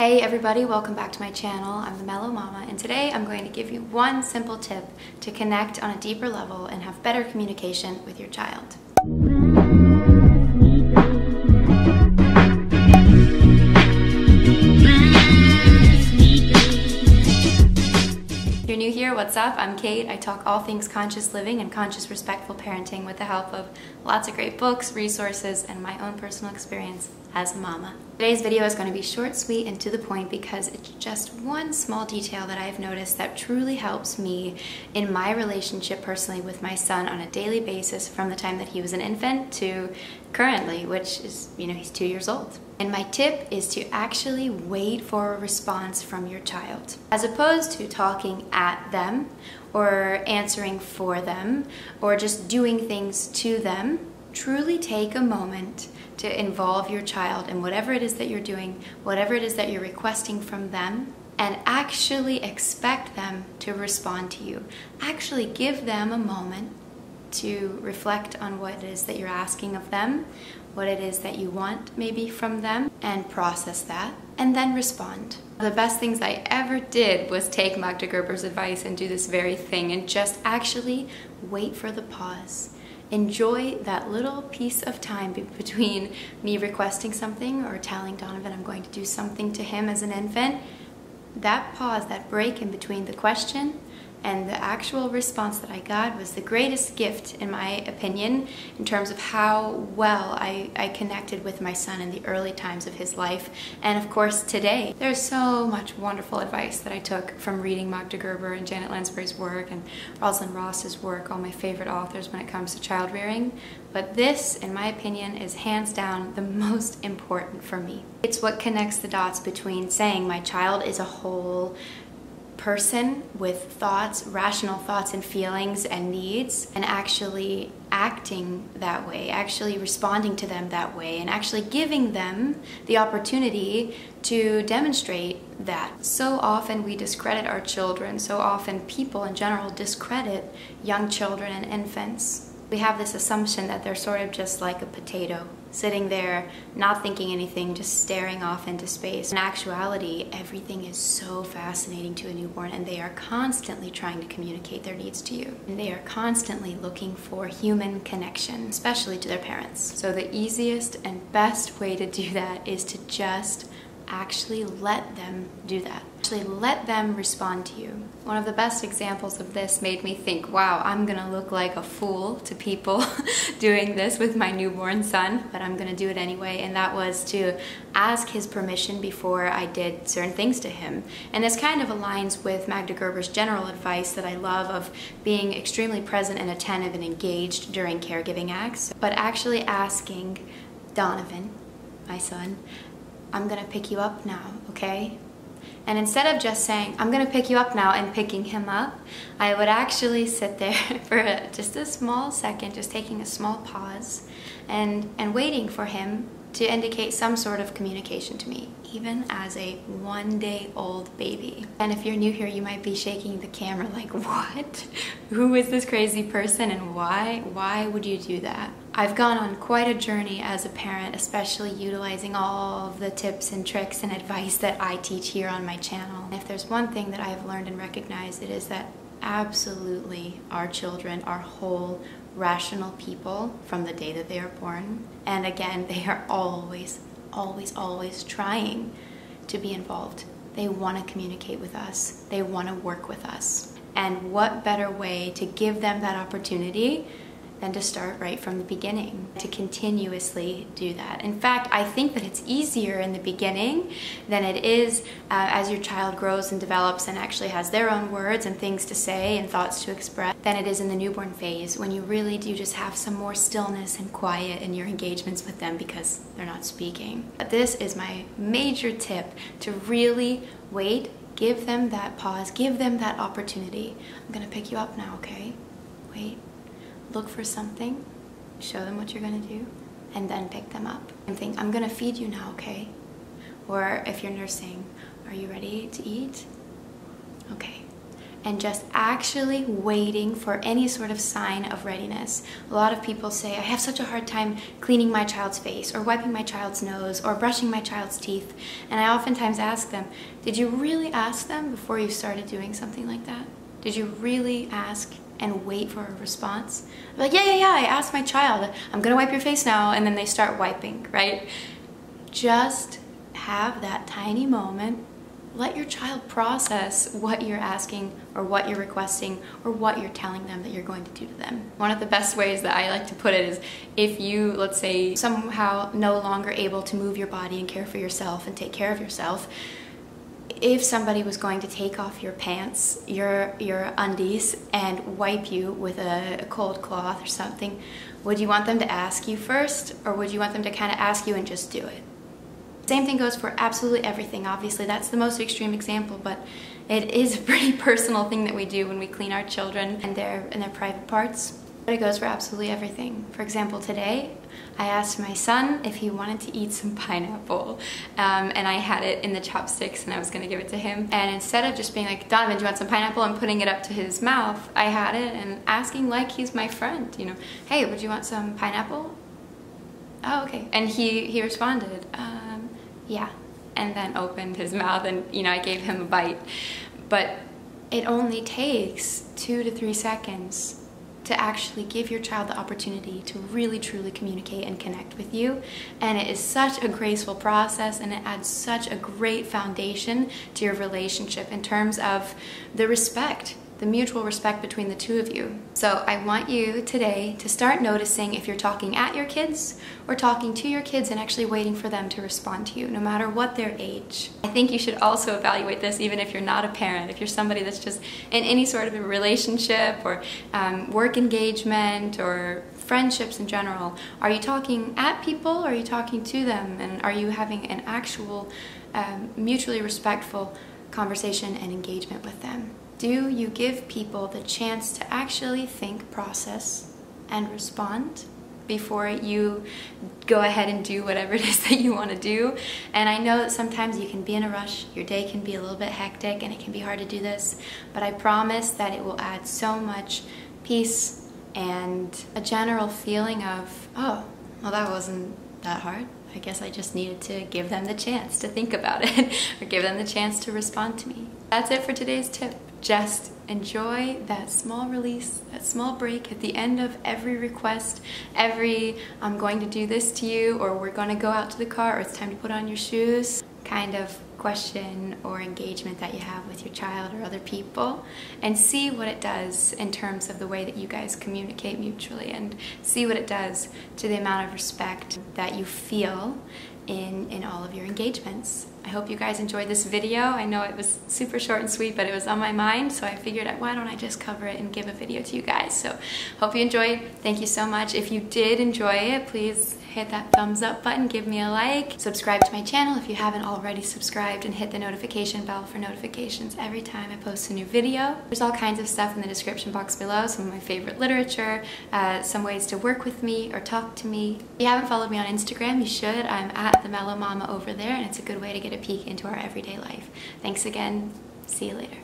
Hey everybody, welcome back to my channel. I'm the Mellow Mama, and today I'm going to give you one simple tip to connect on a deeper level and have better communication with your child. If you're new here, what's up? I'm Kate. I talk all things conscious living and conscious respectful parenting with the help of lots of great books, resources, and my own personal experience as a mama. Today's video is going to be short, sweet, and to the point because it's just one small detail that I've noticed that truly helps me in my relationship personally with my son on a daily basis from the time that he was an infant to currently, which is, he's 2 years old. And my tip is to actually wait for a response from your child. As opposed to talking at them or answering for them or just doing things to them, truly take a moment to involve your child in whatever it is that you're doing, whatever it is that you're requesting from them, and actually expect them to respond to you. Actually give them a moment to reflect on what it is that you're asking of them, what it is that you want maybe from them, and process that, and then respond. The best things I ever did was take Magda Gerber's advice and do this very thing and just actually wait for the pause. Enjoy that little piece of time between me requesting something or telling Donovan I'm going to do something to him as an infant. That pause, that break in between the question and the actual response that I got was the greatest gift, in my opinion, in terms of how well I connected with my son in the early times of his life. And of course today, there's so much wonderful advice that I took from reading Magda Gerber and Janet Lansbury's work and Rosalind Ross's work, all my favorite authors when it comes to child rearing. But this, in my opinion, is hands down the most important for me. It's what connects the dots between saying my child is a whole person with thoughts, rational thoughts and feelings and needs, and actually acting that way, actually responding to them that way, and actually giving them the opportunity to demonstrate that. So often we discredit our children, so often people in general discredit young children and infants. We have this assumption that they're sort of just like a potato, sitting there, not thinking anything, just staring off into space. In actuality, everything is so fascinating to a newborn, and they are constantly trying to communicate their needs to you. And they are constantly looking for human connection, especially to their parents. So the easiest and best way to do that is to just actually let them do that. Actually let them respond to you. One of the best examples of this made me think, wow, I'm gonna look like a fool to people doing this with my newborn son, but I'm gonna do it anyway, and that was to ask his permission before I did certain things to him. And this kind of aligns with Magda Gerber's general advice that I love of being extremely present and attentive and engaged during caregiving acts, but actually asking Donovan, my son, I'm gonna pick you up now, okay? And instead of just saying, I'm gonna pick you up now and picking him up, I would actually sit there for just a small second, just taking a small pause and waiting for him to indicate some sort of communication to me, even as a 1-day-old baby. And if you're new here, you might be shaking the camera like, what? Who is this crazy person and why? Why would you do that? I've gone on quite a journey as a parent, especially utilizing all of the tips and tricks and advice that I teach here on my channel. If there's one thing that I've learned and recognized, it is that absolutely our children are whole, rational people from the day that they are born. And again, they are always, always, always trying to be involved. They want to communicate with us. They want to work with us. And what better way to give them that opportunity than to start right from the beginning, to continuously do that. In fact, I think that it's easier in the beginning than it is as your child grows and develops and actually has their own words and things to say and thoughts to express than it is in the newborn phase, when you really do just have some more stillness and quiet in your engagements with them because they're not speaking. But this is my major tip, to really wait, give them that pause, give them that opportunity. I'm gonna pick you up now, okay? Wait. Look for something, show them what you're gonna do, and then pick them up. And think, I'm gonna feed you now, okay? Or if you're nursing, are you ready to eat? Okay. and just actually waiting for any sort of sign of readiness. A lot of people say, I have such a hard time cleaning my child's face or wiping my child's nose or brushing my child's teeth. And I oftentimes ask them, did you really ask them before you started doing something like that? Did you really ask and wait for a response? I'm like, yeah, I asked my child, I'm gonna wipe your face now, and then they start wiping, right? Just have that tiny moment. Let your child process what you're asking or what you're requesting or what you're telling them that you're going to do to them. One of the best ways that I like to put it is if you, let's say, somehow no longer able to move your body and care for yourself and take care of yourself, if somebody was going to take off your pants, your undies, and wipe you with a cold cloth or something, would you want them to ask you first, or would you want them to kind of ask you and just do it? Same thing goes for absolutely everything. Obviously, that's the most extreme example, but it is a pretty personal thing that we do when we clean our children and their private parts. But it goes for absolutely everything. For example, today, I asked my son if he wanted to eat some pineapple, and I had it in the chopsticks and I was gonna give it to him. And instead of just being like, Donovan, do you want some pineapple, and putting it up to his mouth, I had it and asking like he's my friend, you know, hey, would you want some pineapple? Oh, okay. And he responded, yeah, and then opened his mouth and, you know, I gave him a bite. But it only takes 2 to 3 seconds to actually give your child the opportunity to really truly communicate and connect with you. And it is such a graceful process, and it adds such a great foundation to your relationship in terms of the respect, the mutual respect between the two of you. So I want you today to start noticing if you're talking at your kids or talking to your kids and actually waiting for them to respond to you, no matter what their age. I think you should also evaluate this even if you're not a parent. If you're somebody that's just in any sort of a relationship or work engagement or friendships in general, are you talking at people or are you talking to them? And are you having an actual mutually respectful conversation and engagement with them? Do you give people the chance to actually think, process, and respond before you go ahead and do whatever it is that you want to do? And I know that sometimes you can be in a rush, your day can be a little bit hectic, and it can be hard to do this, but I promise that it will add so much peace and a general feeling of, oh, well, that wasn't that hard. I guess I just needed to give them the chance to think about it or give them the chance to respond to me. That's it for today's tip. Just enjoy that small release, that small break at the end of every request, every I'm going to do this to you, or we're going to go out to the car, or it's time to put on your shoes kind of question or engagement that you have with your child or other people, and see what it does in terms of the way that you guys communicate mutually, and see what it does to the amount of respect that you feel in all of your engagements. I hope you guys enjoyed this video. I know it was super short and sweet, but it was on my mind, so I figured, why don't I just cover it and give a video to you guys? So hope you enjoyed. Thank you so much. If you did enjoy it, please hit that thumbs up button, give me a like, subscribe to my channel if you haven't already subscribed, and hit the notification bell for notifications every time I post a new video. There's all kinds of stuff in the description box below, some of my favorite literature, some ways to work with me or talk to me. If you haven't followed me on Instagram, you should. I'm at the Mellow Mama over there, and it's a good way to get a peek into our everyday life. Thanks again. See you later.